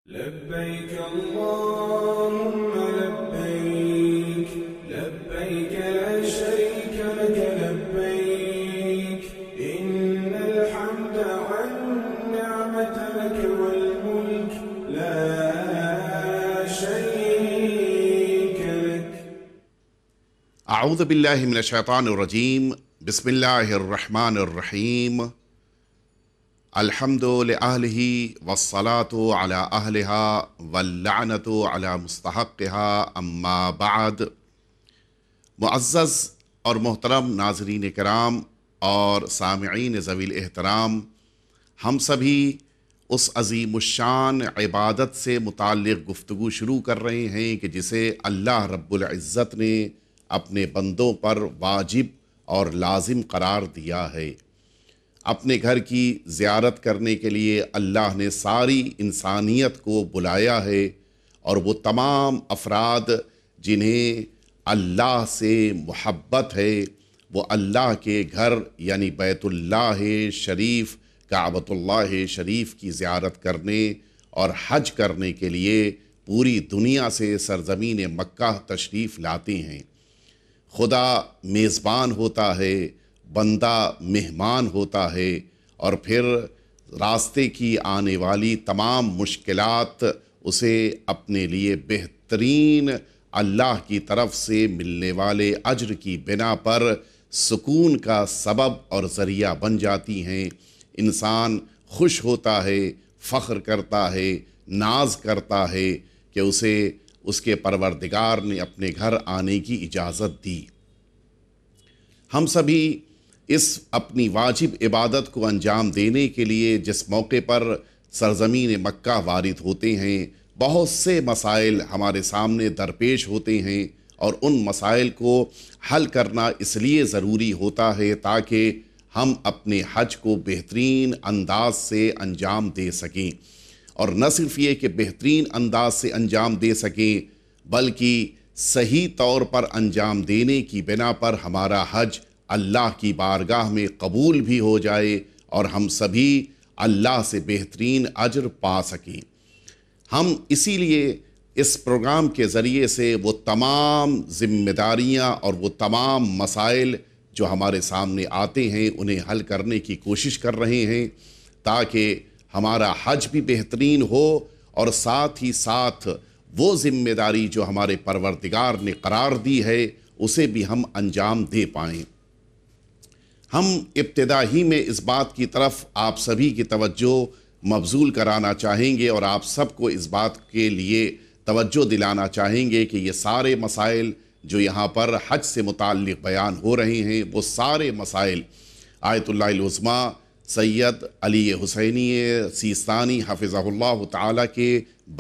لبيك اللهم لبيك لبيك لا شريك لك لبيك إن الحمد والنعمة لك والملك لا شريك لك. اعوذ باللہ من الشیطان الرجیم. بسم اللہ الرحمن الرحیم. الحمد لأہلہ والصلاة علی اہلہا واللعنۃ علی مستحقہا اما بعد. معزز اور محترم ناظرین کرام اور سامعین ذوی الاحترام، ہم سبھی اس عظیم الشان عبادت سے متعلق گفتگو شروع کر رہے ہیں کہ جسے اللہ رب العزت نے اپنے بندوں پر واجب اور لازم قرار دیا ہے. اپنے گھر کی زیارت کرنے کے لیے اللہ نے ساری انسانیت کو بلایا ہے، اور وہ تمام افراد جنہیں اللہ سے محبت ہے وہ اللہ کے گھر یعنی بیت اللہ شریف، کعبۃ اللہ شریف کی زیارت کرنے اور حج کرنے کے لیے پوری دنیا سے سرزمین مکہ تشریف لاتے ہیں. خدا میزبان ہوتا ہے، بندہ مہمان ہوتا ہے، اور پھر راستے کی آنے والی تمام مشکلات اسے اپنے لیے بہترین اللہ کی طرف سے ملنے والے اجر کی بنا پر سکون کا سبب اور ذریعہ بن جاتی ہیں. انسان خوش ہوتا ہے، فخر کرتا ہے، ناز کرتا ہے کہ اسے اس کے پروردگار نے اپنے گھر آنے کی اجازت دی. ہم سبھی اس اپنی واجب عبادت کو انجام دینے کے لیے جس موقع پر سرزمین مکہ وارد ہوتے ہیں، بہت سے مسائل ہمارے سامنے درپیش ہوتے ہیں، اور ان مسائل کو حل کرنا اس لیے ضروری ہوتا ہے تاکہ ہم اپنے حج کو بہترین انداز سے انجام دے سکیں. اور نہ صرف یہ کہ بہترین انداز سے انجام دے سکیں، بلکہ صحیح طور پر انجام دینے کی بنا پر ہمارا حج اللہ کی بارگاہ میں قبول بھی ہو جائے اور ہم سبھی اللہ سے بہترین اجر پا سکیں. ہم اسی لیے اس پروگرام کے ذریعے سے وہ تمام ذمہ داریاں اور وہ تمام مسائل جو ہمارے سامنے آتے ہیں انہیں حل کرنے کی کوشش کر رہے ہیں، تاکہ ہمارا حج بھی بہترین ہو اور ساتھ ہی ساتھ وہ ذمہ داری جو ہمارے پروردگار نے قرار دی ہے اسے بھی ہم انجام دے پائیں. ہم ابتدا ہی میں اس بات کی طرف آپ سبھی کی توجہ مبذول کرانا چاہیں گے اور آپ سب کو اس بات کے لیے توجہ دلانا چاہیں گے کہ یہ سارے مسائل جو یہاں پر حج سے متعلق بیان ہو رہے ہیں وہ سارے مسائل آیت اللہ العظمیٰ سید علی حسینی سیستانی حفظہ اللہ تعالیٰ کے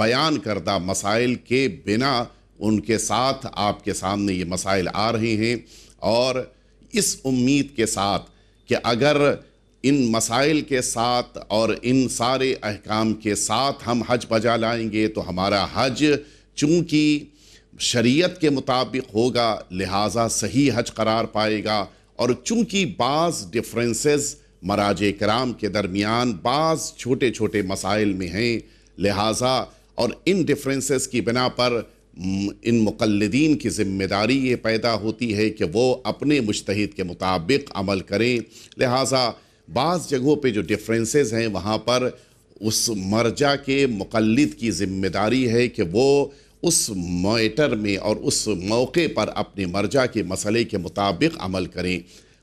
بیان کردہ مسائل کے بنا ان کے ساتھ آپ کے سامنے یہ مسائل آ رہے ہیں، اور اس امید کے ساتھ کہ اگر ان مسائل کے ساتھ اور ان سارے احکام کے ساتھ ہم حج بجا لائیں گے تو ہمارا حج چونکہ شریعت کے مطابق ہوگا لہٰذا صحیح حج قرار پائے گا، اور چونکہ بعض ڈفرینسز مراجع کرام کے درمیان بعض چھوٹے چھوٹے مسائل میں ہیں، لہٰذا اور ان ڈفرینسز کی بنا پر ان مقلدین کی ذمہ داری یہ پیدا ہوتی ہے کہ وہ اپنے مجتہد کے مطابق عمل کریں. لہٰذا بعض جگہوں پہ جو ڈفرینسز ہیں وہاں پر اس مرجع کے مقلد کی ذمہ داری ہے کہ وہ اس میٹر میں اور اس موقع پر اپنے مرجع کے مسئلے کے مطابق عمل کریں.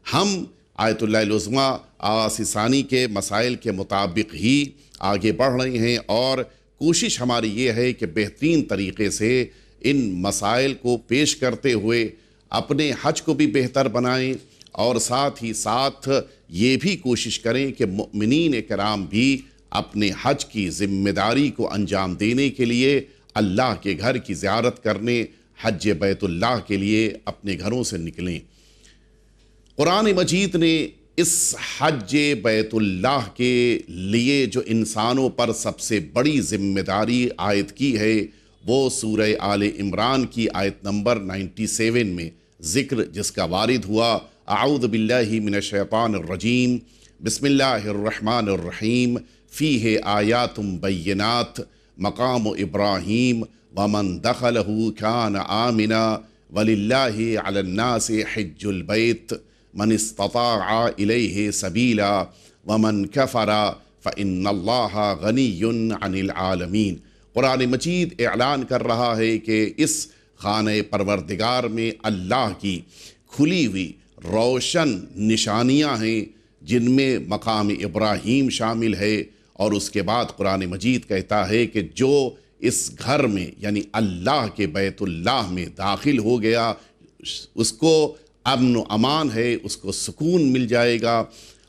ہم آیت اللہ العظمیٰ آغاث ثانی کے مسائل کے مطابق ہی آگے بڑھ رہے ہیں، اور کوشش ہماری یہ ہے کہ بہترین طریقے سے ان مسائل کو پیش کرتے ہوئے اپنے حج کو بھی بہتر بنائیں، اور ساتھ ہی ساتھ یہ بھی کوشش کریں کہ مؤمنین کرام بھی اپنے حج کی ذمہ داری کو انجام دینے کے لیے اللہ کے گھر کی زیارت کرنے حج بیت اللہ کے لیے اپنے گھروں سے نکلیں. قرآن مجید نے اس حج بیت اللہ کے لیے جو انسانوں پر سب سے بڑی ذمہ داری عائد کی ہے وہ سورہ آل عمران کی آیت نمبر 97 میں ذکر جس کا وارد ہوا. اعوذ باللہ من الشیطان الرجیم، بسم اللہ الرحمن الرحیم. فیہ آیات بینات مقام ابراہیم ومن دخلہ کان آمنا وللہ علی الناس حج البیت من استطاع الیہ سبیلا ومن کفر فإن اللہ غنی عن العالمین۔ قرآن مجید اعلان کر رہا ہے کہ اس خانہ پروردگار میں اللہ کی کھلی ہوئی روشن نشانیاں ہیں، جن میں مقام ابراہیم شامل ہے، اور اس کے بعد قرآن مجید کہتا ہے کہ جو اس گھر میں یعنی اللہ کے بیت اللہ میں داخل ہو گیا اس کو امن و امان ہے، اس کو سکون مل جائے گا۔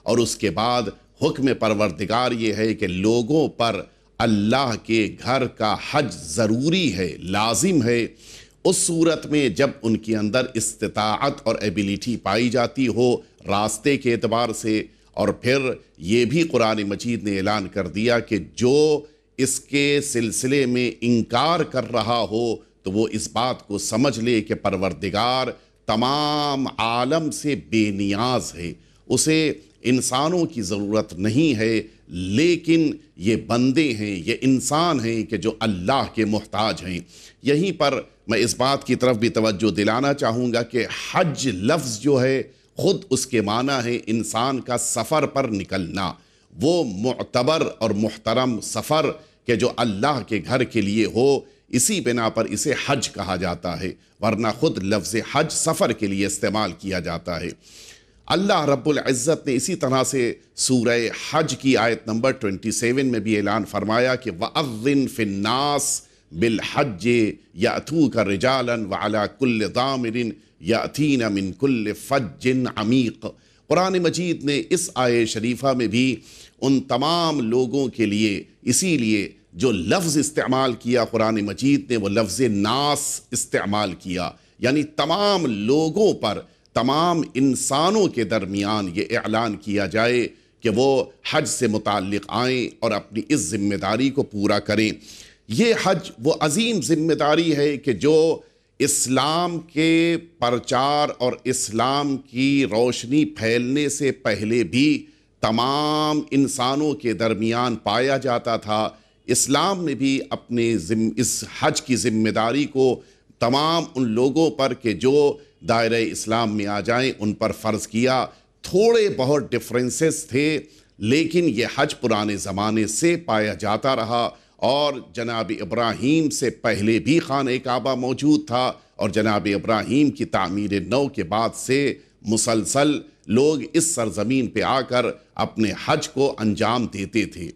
اور اس کے بعد حکم پروردگار یہ ہے کہ لوگوں پر اللہ کے گھر کا حج ضروری ہے، لازم ہے، اس صورت میں جب ان کے اندر استطاعت اور ایبیلیٹی پائی جاتی ہو راستے کے اعتبار سے۔ اور پھر یہ بھی قرآن مجید نے اعلان کر دیا کہ جو اس کے سلسلے میں انکار کر رہا ہو تو وہ اس بات کو سمجھ لے کہ پروردگار تمام عالم سے بے نیاز ہے، اسے انسانوں کی ضرورت نہیں ہے، لیکن یہ بندے ہیں، یہ انسان ہیں کہ جو اللہ کے محتاج ہیں۔ یہیں پر میں اس بات کی طرف بھی توجہ دلانا چاہوں گا کہ حج لفظ جو ہے خود اس کے معنی ہے انسان کا سفر پر نکلنا، وہ معتبر اور محترم سفر کہ جو اللہ کے گھر کے لیے ہو، اسی بنا پر اسے حج کہا جاتا ہے، ورنہ خود لفظ حج سفر کے لیے استعمال کیا جاتا ہے۔ اللہ رب العزت نے اسی طرح سے سورہ حج کی آیت نمبر 27 میں بھی اعلان فرمایا کہ وَأَذِّن فِي النَّاسِ بِالْحَجِّ يَأْتُوكَ رِجَالًا وَعَلَى كُلِّ ضَامِرٍ يَأْتِينَ مِن كُلِّ فَجٍّ عَمِيقٍ۔ قرآن مجید نے اس آیے شریفہ میں بھی ان تمام لوگوں کے لیے اسی لیے جو لفظ استعمال کیا قرآن مجید نے وہ لفظ ناس استعمال کیا، یعنی تمام لوگوں پر، تمام انسانوں کے درمیان یہ اعلان کیا جائے کہ وہ حج سے متعلق آئیں اور اپنی اس ذمہ داری کو پورا کریں۔ یہ حج وہ عظیم ذمہ داری ہے کہ جو اسلام کے پرچار اور اسلام کی روشنی پھیلنے سے پہلے بھی تمام انسانوں کے درمیان پایا جاتا تھا۔ اسلام نے بھی اپنے اس حج کی ذمہ داری کو تمام ان لوگوں پر کہ جو دائرہ اسلام میں آ جائیں ان پر فرض کیا۔ تھوڑے بہت ڈفرینسز تھے، لیکن یہ حج پرانے زمانے سے پایا جاتا رہا، اور جناب ابراہیم سے پہلے بھی خانہ کعبہ موجود تھا، اور جناب ابراہیم کی تعمیر نو کے بعد سے مسلسل لوگ اس سرزمین پہ آ کر اپنے حج کو انجام دیتے تھے۔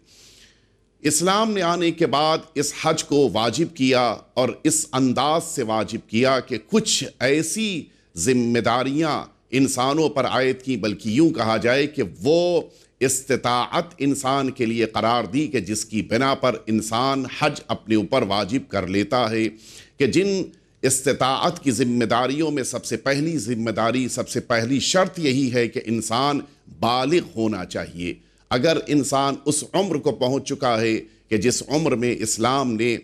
اسلام نے آنے کے بعد اس حج کو واجب کیا، اور اس انداز سے واجب کیا کہ کچھ ایسی ذمہ داریاں انسانوں پر عائد کی، بلکہ یوں کہا جائے کہ وہ استطاعت انسان کے لیے قرار دی کہ جس کی بنا پر انسان حج اپنے اوپر واجب کر لیتا ہے، کہ جن استطاعت کی ذمہ داریوں میں سب سے پہلی ذمہ داری، سب سے پہلی شرط یہی ہے کہ انسان بالغ ہونا چاہیے۔ اگر انسان اس عمر کو پہنچ چکا ہے کہ جس عمر میں اسلام نے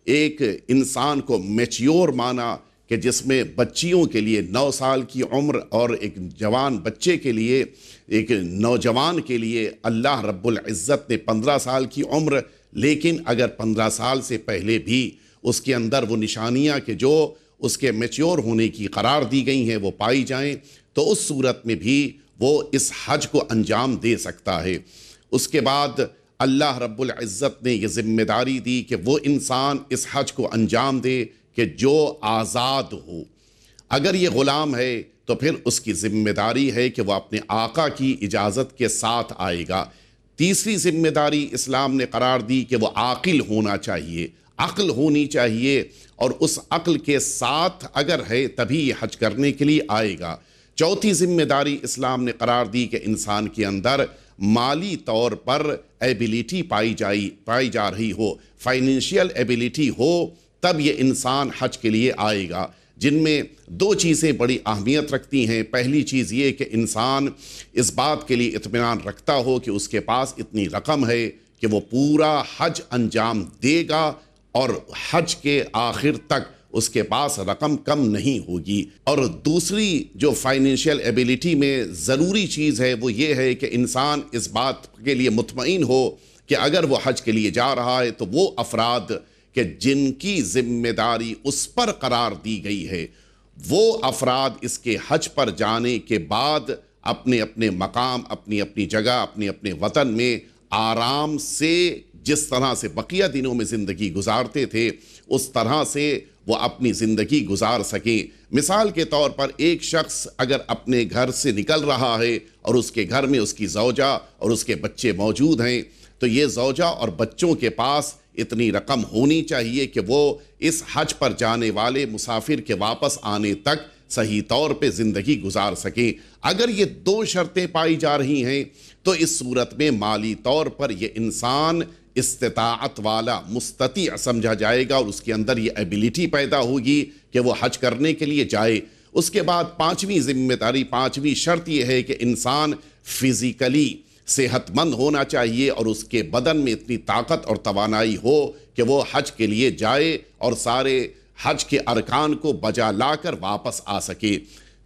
ایک انسان کو میچیور مانا، کہ جس میں بچیوں کے لیے 9 سال کی عمر اور ایک جوان بچے کے لیے، ایک نوجوان کے لیے اللہ رب العزت نے 15 سال کی عمر، لیکن اگر 15 سال سے پہلے بھی اس کے اندر وہ نشانیاں کہ جو اس کے میچیور ہونے کی قرار دی گئی ہیں وہ پائی جائیں، تو اس صورت میں بھی وہ اس حج کو انجام دے سکتا ہے۔ اس کے بعد اللہ رب العزت نے یہ ذمہ داری دی کہ وہ انسان اس حج کو انجام دے کہ جو آزاد ہو۔ اگر یہ غلام ہے تو پھر اس کی ذمہ داری ہے کہ وہ اپنے آقا کی اجازت کے ساتھ آئے گا۔ تیسری ذمہ داری اسلام نے قرار دی کہ وہ عاقل ہونا چاہیے، عقل ہونی چاہیے، اور اس عقل کے ساتھ اگر ہے تبھی یہ حج کرنے کے لیے آئے گا۔ چوتھی ذمہ داری اسلام نے قرار دی کہ انسان کے اندر مالی طور پر ایبیلیٹی پائی جا رہی ہو، فائنینشیل ایبیلیٹی ہو، تب یہ انسان حج کے لیے آئے گا، جن میں 2 چیزیں بڑی اہمیت رکھتی ہیں۔ پہلی چیز یہ کہ انسان اس بات کے لیے اطمینان رکھتا ہو کہ اس کے پاس اتنی رقم ہے کہ وہ پورا حج انجام دے گا، اور حج کے آخر تک اس کے پاس رقم کم نہیں ہوگی۔ اور دوسری جو فائنینشیل ایبیلیٹی میں ضروری چیز ہے وہ یہ ہے کہ انسان اس بات کے لیے مطمئن ہو، کہ اگر وہ حج کے لیے جا رہا ہے تو وہ افراد کہ جن کی ذمہ داری اس پر قرار دی گئی ہے، وہ افراد اس کے حج پر جانے کے بعد اپنے اپنے مقام، اپنی اپنی جگہ، اپنے اپنے وطن میں آرام سے جس طرح سے بقیہ دنوں میں زندگی گزارتے تھے اس طرح سے وہ اپنی زندگی گزار سکیں۔ مثال کے طور پر ایک شخص اگر اپنے گھر سے نکل رہا ہے اور اس کے گھر میں اس کی زوجہ اور اس کے بچے موجود ہیں، تو یہ زوجہ اور بچوں کے پاس اتنی رقم ہونی چاہیے کہ وہ اس حج پر جانے والے مسافر کے واپس آنے تک صحیح طور پہ زندگی گزار سکیں۔ اگر یہ دو شرطیں پائی جا رہی ہیں تو اس صورت میں مالی طور پر یہ انسان استطاعت والا مستطیع سمجھا جائے گا اور اس کے اندر یہ ایبیلیٹی پیدا ہوگی کہ وہ حج کرنے کے لیے جائے۔ اس کے بعد پانچویں ذمہ داری، پانچویں شرط یہ ہے کہ انسان فزیکلی صحت مند ہونا چاہیے اور اس کے بدن میں اتنی طاقت اور توانائی ہو کہ وہ حج کے لیے جائے اور سارے حج کے ارکان کو بجا لا کر واپس آ سکے۔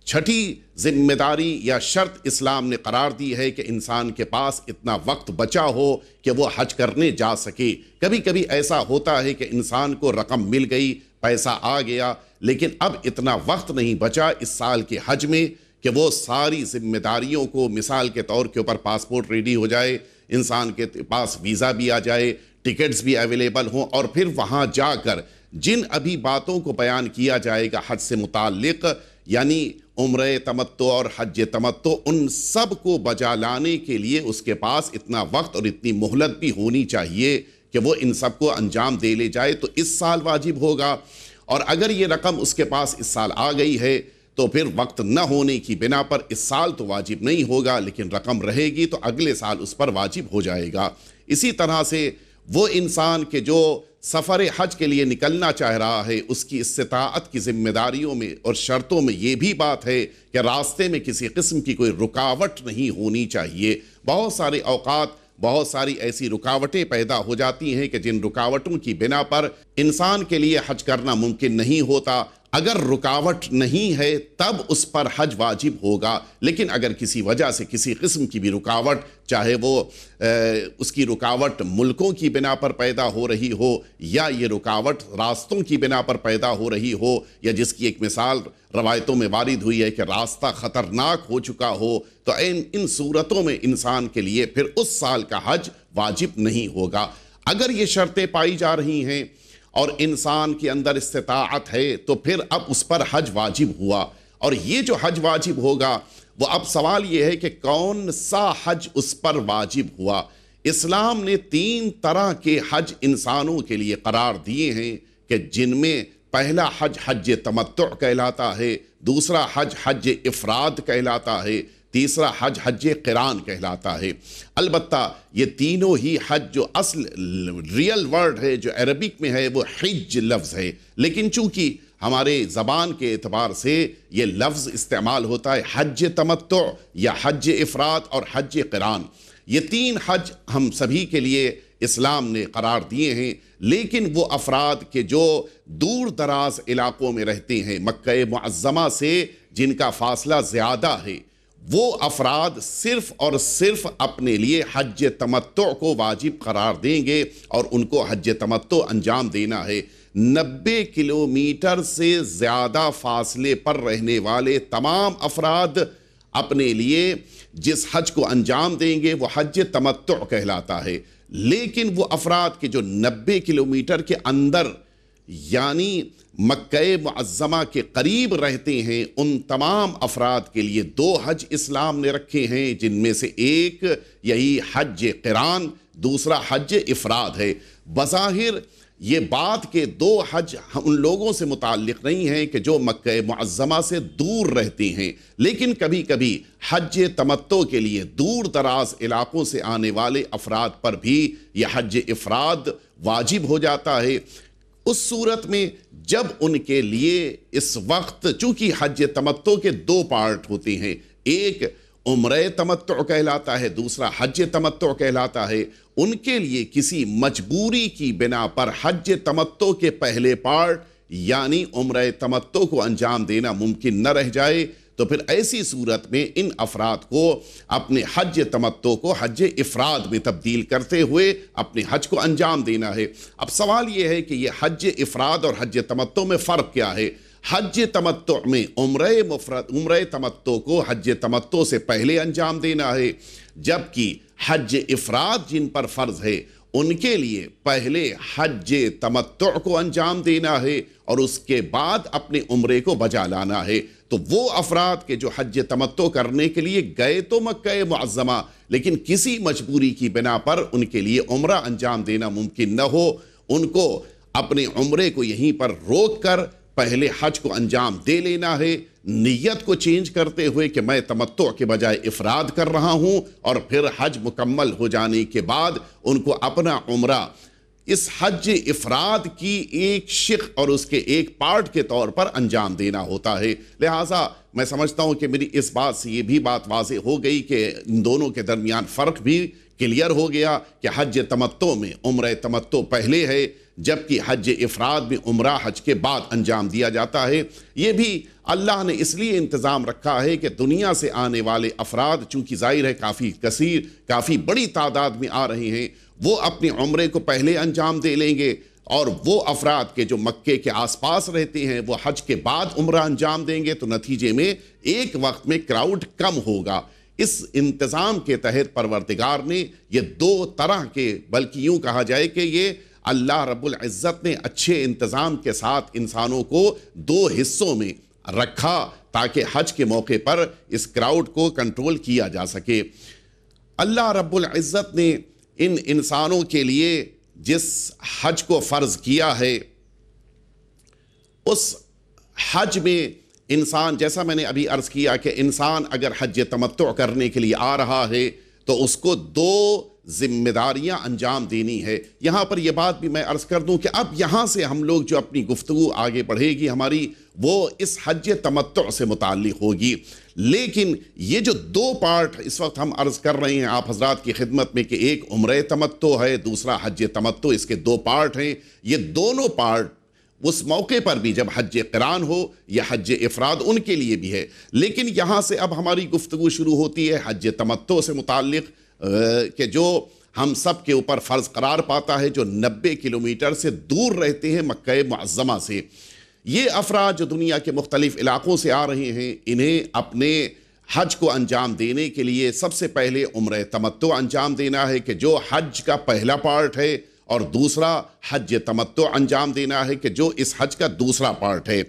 چھٹی ذمہ داری یا شرط اسلام نے قرار دی ہے کہ انسان کے پاس اتنا وقت بچا ہو کہ وہ حج کرنے جا سکے۔ کبھی کبھی ایسا ہوتا ہے کہ انسان کو رقم مل گئی، پیسہ آ گیا، لیکن اب اتنا وقت نہیں بچا اس سال کے حج میں کہ وہ ساری ذمہ داریوں کو، مثال کے طور کے اوپر پاسپورٹ ریڈی ہو جائے، انسان کے پاس ویزا بھی آ جائے، ٹکٹس بھی اویلیبل ہوں، اور پھر وہاں جا کر جن ابھی باتوں کو بیان کیا جائے گا حج سے متعلق، یعنی عمرہ تمتع اور حج تمتع، ان سب کو بجا لانے کے لیے اس کے پاس اتنا وقت اور اتنی مہلت بھی ہونی چاہیے کہ وہ ان سب کو انجام دے لے جائے، تو اس سال واجب ہوگا۔ اور اگر یہ رقم اس کے پاس اس سال آ گئی ہے تو پھر وقت نہ ہونے کی بنا پر اس سال تو واجب نہیں ہوگا، لیکن رقم رہے گی تو اگلے سال اس پر واجب ہو جائے گا۔ اسی طرح سے وہ انسان کہ جو سفر حج کے لیے نکلنا چاہ رہا ہے، اس کی استطاعت کی ذمہ داریوں میں اور شرطوں میں یہ بھی بات ہے کہ راستے میں کسی قسم کی کوئی رکاوٹ نہیں ہونی چاہیے۔ بہت سارے اوقات بہت ساری ایسی رکاوٹیں پیدا ہو جاتی ہیں کہ جن رکاوٹوں کی بنا پر انسان کے لیے حج کرنا ممکن نہیں ہوتا۔ اگر رکاوٹ نہیں ہے تب اس پر حج واجب ہوگا، لیکن اگر کسی وجہ سے کسی قسم کی بھی رکاوٹ، چاہے وہ اس کی رکاوٹ ملکوں کی بنا پر پیدا ہو رہی ہو یا یہ رکاوٹ راستوں کی بنا پر پیدا ہو رہی ہو، یا جس کی ایک مثال روایتوں میں وارد ہوئی ہے کہ راستہ خطرناک ہو چکا ہو، تو ان صورتوں میں انسان کے لیے پھر اس سال کا حج واجب نہیں ہوگا۔ اگر یہ شرطیں پائی جا رہی ہیں اور انسان کے اندر استطاعت ہے تو پھر اب اس پر حج واجب ہوا، اور یہ جو حج واجب ہوگا وہ اب سوال یہ ہے کہ کون سا حج اس پر واجب ہوا۔ اسلام نے 3 طرح کے حج انسانوں کے لیے قرار دیے ہیں کہ جن میں پہلا حج حج تمتع کہلاتا ہے، دوسرا حج حج افراد کہلاتا ہے، تیسرا حج حج قران کہلاتا ہے۔ البتہ یہ تینوں ہی حج جو اصل ریئل ورڈ ہے جو عربک میں ہے وہ حج لفظ ہے، لیکن چونکہ ہمارے زبان کے اعتبار سے یہ لفظ استعمال ہوتا ہے حج تمتع یا حج افراد اور حج قران۔ یہ 3 حج ہم سبھی کے لیے اسلام نے قرار دیے ہیں، لیکن وہ افراد کے جو دور دراز علاقوں میں رہتے ہیں، مکہ معظمہ سے جن کا فاصلہ زیادہ ہے، وہ افراد صرف اور صرف اپنے لیے حج تمتع کو واجب قرار دیں گے اور ان کو حج تمتع انجام دینا ہے۔ 90 کلومیٹر سے زیادہ فاصلے پر رہنے والے تمام افراد اپنے لیے جس حج کو انجام دیں گے وہ حج تمتع کہلاتا ہے، لیکن وہ افراد کے جو 90 کلومیٹر کے اندر یعنی مکہ معظمہ کے قریب رہتے ہیں، ان تمام افراد کے لیے 2 حج اسلام نے رکھے ہیں، جن میں سے ایک یہی حج قران، دوسرا حج افراد ہے۔ بظاہر یہ بات کہ 2 حج ان لوگوں سے متعلق نہیں ہیں کہ جو مکہ معظمہ سے دور رہتے ہیں، لیکن کبھی کبھی حج تمتع کے لیے دور دراز علاقوں سے آنے والے افراد پر بھی یہ حج افراد واجب ہو جاتا ہے۔ اس صورت میں جب ان کے لیے اس وقت، چونکہ حج تمتع کے 2 پارٹ ہوتے ہیں، ایک عمرہ تمتع کہلاتا ہے، دوسرا حج تمتع کہلاتا ہے، ان کے لیے کسی مجبوری کی بنا پر حج تمتع کے پہلے پارٹ یعنی عمرہ تمتع کو انجام دینا ممکن نہ رہ جائے تو پھر ایسی صورت میں ان افراد کو اپنے حج تمتع کو حج افراد میں تبدیل کرتے ہوئے اپنے حج کو انجام دینا ہے۔ اب سوال یہ ہے کہ یہ حج افراد اور حج تمتع میں فرق کیا ہے؟ حج تمتع میں عمرہ تمتع کو حج تمتع سے پہلے انجام دینا ہے، جبکہ حج افراد جن پر فرض ہے ان کے لیے پہلے حج تمتع کو انجام دینا ہے اور اس کے بعد اپنے عمرے کو بجا لانا ہے۔ تو وہ افراد کے جو حج تمتع کرنے کے لیے گئے تو مکہ معظمہ، لیکن کسی مجبوری کی بنا پر ان کے لیے عمرہ انجام دینا ممکن نہ ہو، ان کو اپنے عمرے کو یہیں پر روک کر پہلے حج کو انجام دے لینا ہے، نیت کو چینج کرتے ہوئے کہ میں تمتع کے بجائے افراد کر رہا ہوں، اور پھر حج مکمل ہو جانے کے بعد ان کو اپنا عمرہ اس حج افراد کی ایک شق اور اس کے ایک پارٹ کے طور پر انجام دینا ہوتا ہے۔ لہٰذا میں سمجھتا ہوں کہ میری اس بات سے یہ بھی بات واضح ہو گئی کہ ان دونوں کے درمیان فرق بھی کلیئر ہو گیا کہ حج تمتع میں عمرہ تمتع پہلے ہے، جبکہ حج افراد میں عمرہ حج کے بعد انجام دیا جاتا ہے۔ یہ بھی اللہ نے اس لیے انتظام رکھا ہے کہ دنیا سے آنے والے افراد چونکہ ظاہر ہے کافی بڑی تعداد میں آ رہے ہیں، وہ اپنے عمرے کو پہلے انجام دے لیں گے، اور وہ افراد کے جو مکے کے آس پاس رہتے ہیں وہ حج کے بعد عمرہ انجام دیں گے، تو نتیجے میں ایک وقت میں کراؤڈ کم ہوگا۔ اس انتظام کے تحت پروردگار نے یہ دو طرح کے، بلکہ یوں کہا جائے کہ یہ اللہ رب العزت نے اچھے انتظام کے ساتھ انسانوں کو دو حصوں میں رکھا تاکہ حج کے موقع پر اس کراؤڈ کو کنٹرول کیا جا سکے۔ اللہ رب العزت نے ان انسانوں کے لیے جس حج کو فرض کیا ہے، اس حج میں انسان، جیسا میں نے ابھی عرض کیا کہ انسان اگر حج تمتع کرنے کے لیے آ رہا ہے تو اس کو دو ذمہ داریاں انجام دینی ہے۔ یہاں پر یہ بات بھی میں عرض کر دوں کہ اب یہاں سے ہم لوگ جو اپنی گفتگو آگے بڑھے گی ہماری، وہ اس حج تمتع سے متعلق ہوگی، لیکن یہ جو دو پارٹ اس وقت ہم عرض کر رہے ہیں آپ حضرات کی خدمت میں کہ ایک عمرہ تمتع ہے، دوسرا حج تمتع، اس کے دو پارٹ ہیں۔ یہ دونوں پارٹ اس موقع پر بھی جب حج قران ہو یا حج افراد ان کے لیے بھی ہے، لیکن یہاں سے اب ہماری گفتگو شروع ہوتی ہے حج تمتع سے متعلق، کہ جو ہم سب کے اوپر فرض قرار پاتا ہے، جو 90 کلومیٹر سے دور رہتے ہیں مکہ معظمہ سے۔ یہ افراد جو دنیا کے مختلف علاقوں سے آ رہے ہیں، انہیں اپنے حج کو انجام دینے کے لیے سب سے پہلے عمرہ تمتع انجام دینا ہے کہ جو حج کا پہلا پارٹ ہے، اور دوسرا حج تمتع انجام دینا ہے کہ جو اس حج کا دوسرا پارٹ ہے۔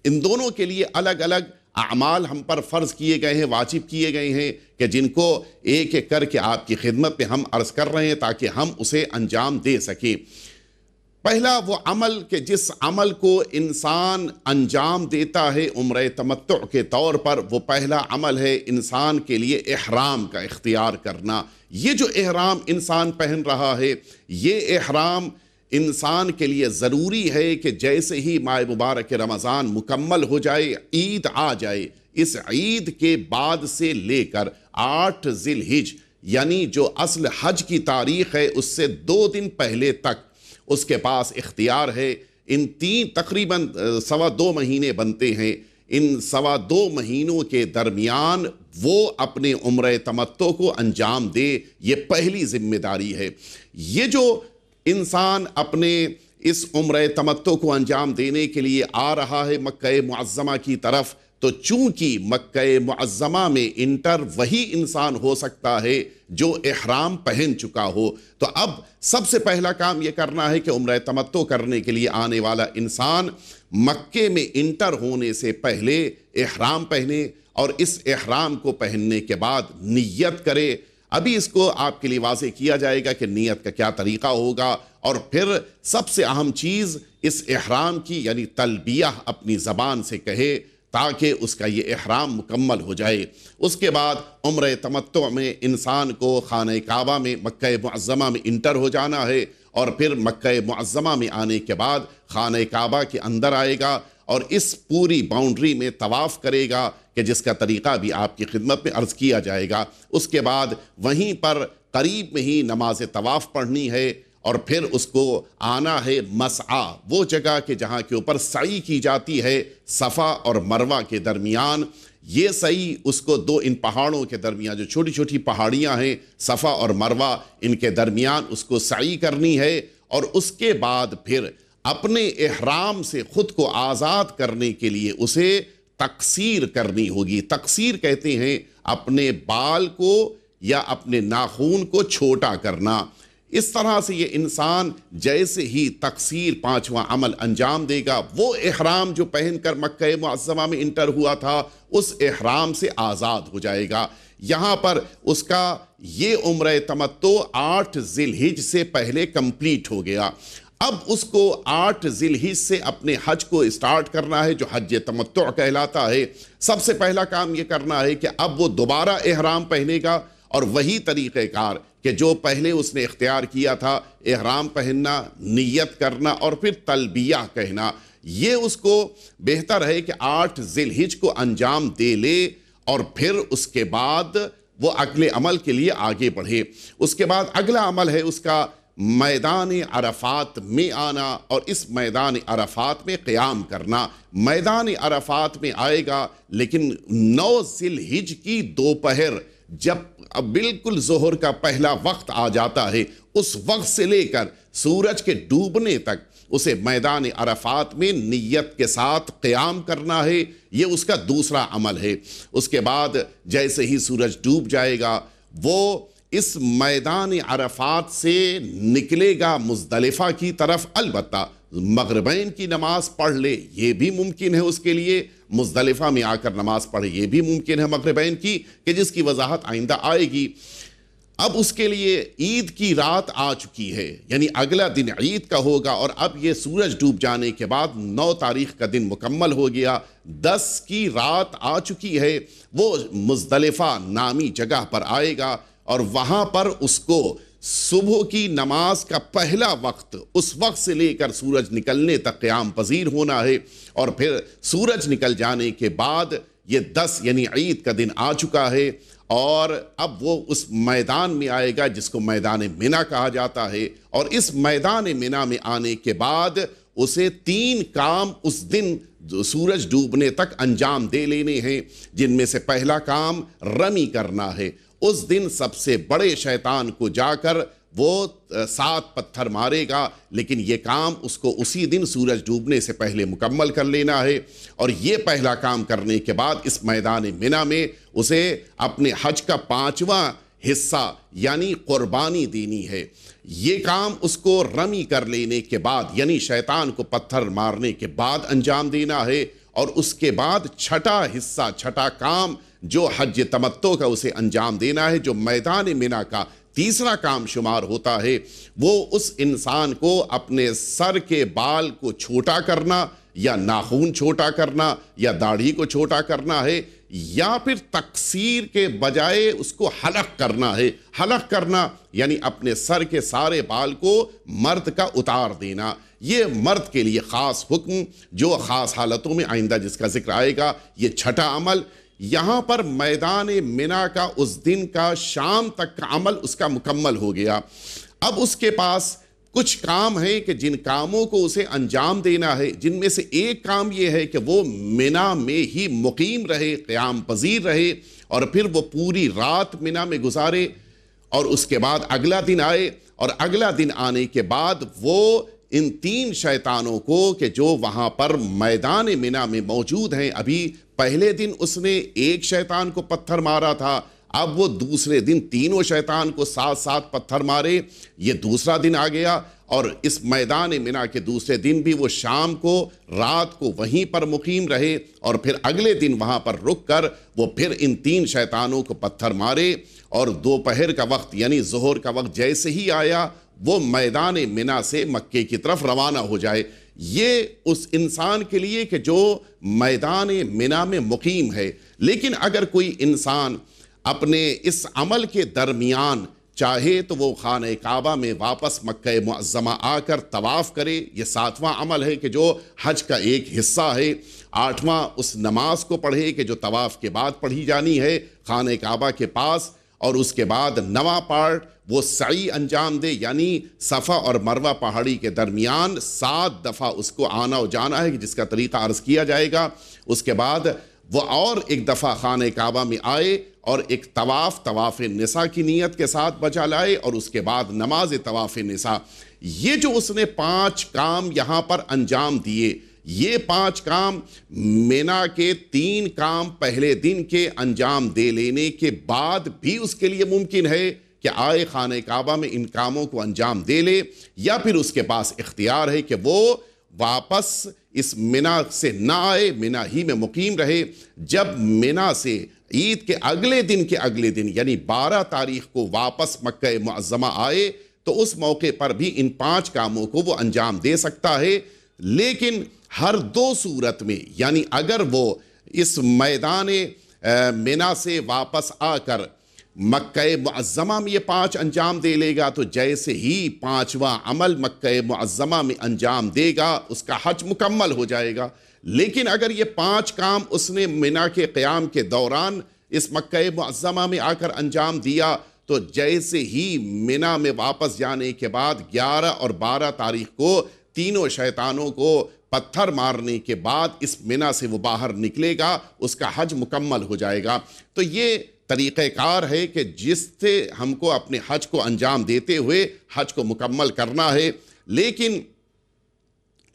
ان دونوں کے لیے الگ الگ اعمال ہم پر فرض کیے گئے ہیں، واجب کیے گئے ہیں، کہ جن کو ایک ایک کر کے آپ کی خدمت میں ہم عرض کر رہے ہیں تاکہ ہم اسے انجام دے سکیں۔ پہلا وہ عمل کہ جس عمل کو انسان انجام دیتا ہے عمرہ تمتع کے طور پر، وہ پہلا عمل ہے انسان کے لیے احرام کا اختیار کرنا۔ یہ جو احرام انسان پہن رہا ہے، یہ احرام انسان کے لیے ضروری ہے کہ جیسے ہی ماہ مبارک رمضان مکمل ہو جائے، عید آ جائے، اس عید کے بعد سے لے کر 8 ذی الحجہ یعنی جو اصل حج کی تاریخ ہے اس سے 2 دن پہلے تک اس کے پاس اختیار ہے۔ ان تقریباً 2.25 مہینے بنتے ہیں، ان 2.25 مہینوں کے درمیان وہ اپنے عمرہ تمتع کو انجام دے، یہ پہلی ذمہ داری ہے۔ یہ جو انسان اپنے اس عمرہ تمتع کو انجام دینے کے لیے آ رہا ہے مکہ معظمہ کی طرف، تو چونکہ مکہ معظمہ میں انٹر وہی انسان ہو سکتا ہے جو احرام پہن چکا ہو، تو اب سب سے پہلا کام یہ کرنا ہے کہ عمرہ تمتع کرنے کے لیے آنے والا انسان مکے میں انٹر ہونے سے پہلے احرام پہنے، اور اس احرام کو پہننے کے بعد نیت کرے۔ ابھی اس کو آپ کے لیے واضح کیا جائے گا کہ نیت کا کیا طریقہ ہوگا، اور پھر سب سے اہم چیز اس احرام کی یعنی تلبیہ اپنی زبان سے کہے تاکہ اس کا یہ احرام مکمل ہو جائے۔ اس کے بعد عمرہ تمتع میں انسان کو خانہ کعبہ میں مکہ معظمہ میں انٹر ہو جانا ہے، اور پھر مکہ معظمہ میں آنے کے بعد خانہ کعبہ کے اندر آئے گا اور اس پوری باؤنڈری میں طواف کرے گا کہ جس کا طریقہ بھی آپ کی خدمت میں عرض کیا جائے گا۔ اس کے بعد وہیں پر قریب میں ہی نماز طواف پڑھنی ہے، اور پھر اس کو آنا ہے مسعی، وہ جگہ کہ جہاں کے اوپر سعی کی جاتی ہے صفا اور مروہ کے درمیان۔ یہ سعی اس کو ان پہاڑوں کے درمیان، جو چھوٹی چھوٹی پہاڑیاں ہیں صفا اور مروہ، ان کے درمیان اس کو سعی کرنی ہے، اور اس کے بعد پھر اپنے احرام سے خود کو آزاد کرنے کے لیے اسے تقصیر کرنی ہوگی۔ تقصیر کہتے ہیں اپنے بال کو یا اپنے ناخون کو چھوٹا کرنا۔ اس طرح سے یہ انسان جیسے ہی تقصیر 5واں عمل انجام دے گا، وہ احرام جو پہن کر مکہ معظمہ میں انٹر ہوا تھا اس احرام سے آزاد ہو جائے گا۔ یہاں پر اس کا یہ عمرہ تمتع 8 ذی الحجہ سے پہلے کمپلیٹ ہو گیا۔ اب اس کو 8 ذی الحجہ سے اپنے حج کو اسٹارٹ کرنا ہے، جو حج تمتع کہلاتا ہے۔ سب سے پہلا کام یہ کرنا ہے کہ اب وہ دوبارہ احرام پہنے گا، اور وہی طریقہ کار کہ جو پہلے اس نے اختیار کیا تھا، احرام پہننا، نیت کرنا اور پھر تلبیہ کہنا، یہ اس کو بہتر ہے کہ 8 ذی الحجہ کو انجام دے لے، اور پھر اس کے بعد وہ اگلے عمل کے لیے آگے بڑھے۔ اس کے بعد اگلا عمل ہے اس کا میدان عرفات میں آنا، اور اس میدان عرفات میں قیام کرنا۔ میدان عرفات میں آئے گا، لیکن 9 ذی الحجہ کی دوپہر، جب بالکل ظہر کا پہلا وقت آ جاتا ہے، اس وقت سے لے کر سورج کے ڈوبنے تک اسے میدان عرفات میں نیت کے ساتھ قیام کرنا ہے۔ یہ اس کا دوسرا عمل ہے۔ اس کے بعد جیسے ہی سورج ڈوب جائے گا، وہ اس میدان عرفات سے نکلے گا مزدلفہ کی طرف۔ البتہ مغربین کی نماز پڑھ لے، یہ بھی ممکن ہے اس کے لیے، مزدلفہ میں آ کر نماز پڑھے، یہ بھی ممکن ہے مغربین کی، کہ جس کی وضاحت آئندہ آئے گی۔ اب اس کے لیے عید کی رات آ چکی ہے، یعنی اگلا دن عید کا ہوگا، اور اب یہ سورج ڈوب جانے کے بعد 9 تاریخ کا دن مکمل ہو گیا، 10 کی رات آ چکی ہے۔ وہ مزدلفہ نامی جگہ پر آئے گا، اور وہاں پر اس کو صبح کی نماز کا پہلا وقت، اس وقت سے لے کر سورج نکلنے تک قیام پذیر ہونا ہے، اور پھر سورج نکل جانے کے بعد یہ 10 یعنی عید کا دن آ چکا ہے، اور اب وہ اس میدان میں آئے گا جس کو میدان منی کہا جاتا ہے۔ اور اس میدان منی میں آنے کے بعد اسے 3 کام اس دن سورج ڈوبنے تک انجام دے لینے ہیں، جن میں سے پہلا کام رمی کرنا ہے۔ اس دن سب سے بڑے شیطان کو جا کر وہ 7 پتھر مارے گا، لیکن یہ کام اس کو اسی دن سورج ڈوبنے سے پہلے مکمل کر لینا ہے۔ اور یہ پہلا کام کرنے کے بعد اس میدان منی میں اسے اپنے حج کا 5واں حصہ یعنی قربانی دینی ہے۔ یہ کام اس کو رمی کر لینے کے بعد، یعنی شیطان کو پتھر مارنے کے بعد انجام دینا ہے، اور اس کے بعد چھٹا حصہ، چھٹا کام جو حج تمتع کا اسے انجام دینا ہے، جو میدان منی کا تیسرا کام شمار ہوتا ہے، وہ اس انسان کو اپنے سر کے بال کو چھوٹا کرنا، یا ناخون چھوٹا کرنا، یا داڑھی کو چھوٹا کرنا ہے، یا پھر تقصیر کے بجائے اس کو حلق کرنا ہے۔ حلق کرنا یعنی اپنے سر کے سارے بال کو مرد کا اتار دینا۔ یہ مرد کے لیے خاص حکم، جو خاص حالتوں میں آئندہ جس کا ذکر آئے گا۔ یہ چھٹا عمل یہاں پر میدان منی کا اس دن کا شام تک کا عمل اس کا مکمل ہو گیا۔ اب اس کے پاس کچھ کام ہیں کہ جن کاموں کو اسے انجام دینا ہے، جن میں سے ایک کام یہ ہے کہ وہ منی میں ہی مقیم رہے، قیام پذیر رہے، اور پھر وہ پوری رات منی میں گزارے، اور اس کے بعد اگلا دن آئے، اور اگلا دن آنے کے بعد وہ ان 3 شیطانوں کو کہ جو وہاں پر میدان منی میں موجود ہیں، ابھی پہلے دن اس نے ایک شیطان کو پتھر مارا تھا، اب وہ دوسرے دن 3 شیطان کو 7 پتھر مارے، یہ دوسرا دن آ گیا۔ اور اس میدان منی کے دوسرے دن بھی وہ شام کو، رات کو وہیں پر مقیم رہے، اور پھر اگلے دن وہاں پر رک کر وہ پھر ان 3 شیطانوں کو پتھر مارے، اور دوپہر کا وقت یعنی ظہر کا وقت جیسے ہی آیا، وہ میدان منی سے مکے کی طرف روانہ ہو جائے۔ یہ اس انسان کے لیے کہ جو میدان منی میں مقیم ہے۔ لیکن اگر کوئی انسان اپنے اس عمل کے درمیان چاہے تو وہ خانہ کعبہ میں واپس مکہ معظمہ آ کر طواف کرے، یہ 7واں عمل ہے کہ جو حج کا ایک حصہ ہے۔ 8واں اس نماز کو پڑھے کہ جو طواف کے بعد پڑھی جانی ہے خانہ کعبہ کے پاس، اور اس کے بعد نواں پارٹ وہ سعی انجام دے، یعنی صفا اور مروہ پہاڑی کے درمیان 7 دفعہ اس کو آنا و جانا ہے، جس کا طریقہ عرض کیا جائے گا۔ اس کے بعد وہ اور ایک دفعہ خانہ کعبہ میں آئے اور ایک طواف نساء کی نیت کے ساتھ بجا لائے، اور اس کے بعد نماز طواف نساء۔ یہ جو اس نے 5 کام یہاں پر انجام دیے، یہ 5 کام مینا کے 3 کام پہلے دن کے انجام دے لینے کے بعد بھی اس کے لیے ممکن ہے کہ آئے خانہ کعبہ میں ان کاموں کو انجام دے لے، یا پھر اس کے پاس اختیار ہے کہ وہ واپس اس مینا سے نہ آئے، مینا ہی میں مقیم رہے۔ جب مینا سے عید کے اگلے دن یعنی 12 تاریخ کو واپس مکہ معظمہ آئے تو اس موقع پر بھی ان 5 کاموں کو وہ انجام دے سکتا ہے۔ لیکن ہر 2 صورت میں، یعنی اگر وہ اس میدان مینا سے واپس آ کر مکہ معظمہ میں یہ 5 انجام دے لے گا تو جیسے ہی 5واں عمل مکہ معظمہ میں انجام دے گا اس کا حج مکمل ہو جائے گا۔ لیکن اگر یہ 5 کام اس نے مینا کے قیام کے دوران اس مکہ معظمہ میں آ کر انجام دیا تو جیسے ہی مینا میں واپس جانے کے بعد 11 اور 12 تاریخ کو تینوں شیطانوں کو پتھر مارنے کے بعد اس مینا سے وہ باہر نکلے گا، اس کا حج مکمل ہو جائے گا۔ تو یہ طریقہ کار ہے کہ جس سے ہم کو اپنے حج کو انجام دیتے ہوئے حج کو مکمل کرنا ہے۔ لیکن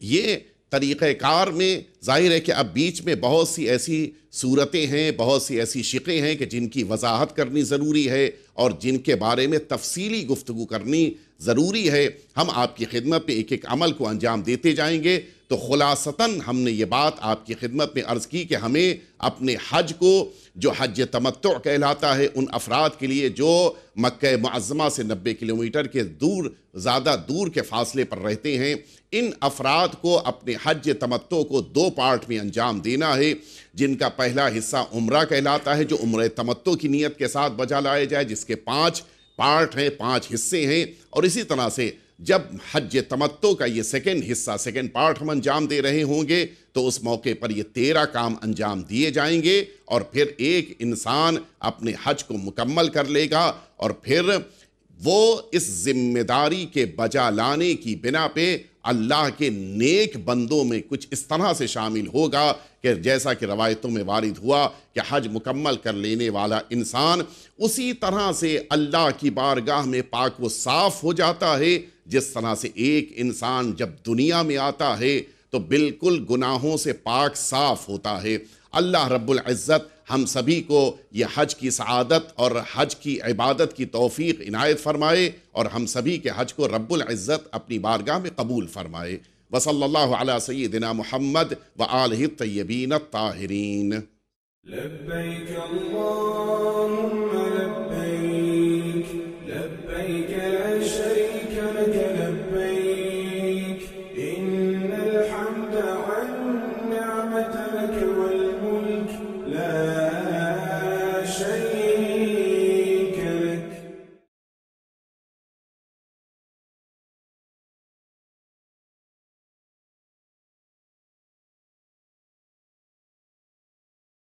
یہ طریقہ کار میں ظاہر ہے کہ اب بیچ میں بہت سی ایسی صورتیں ہیں، بہت سی ایسی شقیں ہیں کہ جن کی وضاحت کرنی ضروری ہے اور جن کے بارے میں تفصیلی گفتگو کرنی ضروری ہے۔ ہم آپ کی خدمت میں ایک ایک عمل کو انجام دیتے جائیں گے۔ تو خلاصتاً ہم نے یہ بات آپ کی خدمت میں عرض کی کہ ہمیں اپنے حج کو، جو حج تمتع کہلاتا ہے، ان افراد کے لیے جو مکہ معظمہ سے 90 کلومیٹر کے زیادہ دور کے فاصلے پر رہتے ہیں، ان افراد کو اپنے حج تمتع کو 2 پارٹ میں انجام دینا ہے، جن کا پہلا حصہ عمرہ کہلاتا ہے، جو عمرہ تمتع کی نیت کے ساتھ بجا لائے جائے، جس کے 5 پارٹ ہیں، 5 حصے ہیں۔ اور اسی طرح سے جب حج تمتع کا یہ سیکنڈ پارٹ ہم انجام دے رہے ہوں گے تو اس موقع پر یہ 13 کام انجام دیے جائیں گے، اور پھر ایک انسان اپنے حج کو مکمل کر لے گا، اور پھر وہ اس ذمہ داری کے بجا لانے کی بنا پہ اللہ کے نیک بندوں میں کچھ اس طرح سے شامل ہوگا کہ جیسا کہ روایتوں میں وارد ہوا کہ حج مکمل کر لینے والا انسان اسی طرح سے اللہ کی بارگاہ میں پاک و صاف ہو جاتا ہے جس طرح سے ایک انسان جب دنیا میں آتا ہے تو بالکل گناہوں سے پاک صاف ہوتا ہے۔ اللہ رب العزت ہم سبھی کو یہ حج کی سعادت اور حج کی عبادت کی توفیق عنایت فرمائے، اور ہم سبھی کے حج کو رب العزت اپنی بارگاہ میں قبول فرمائے۔ وصلی اللہ علی سیدنا محمد وآلہ الطیبین الطاہرین۔ لبیک اللہم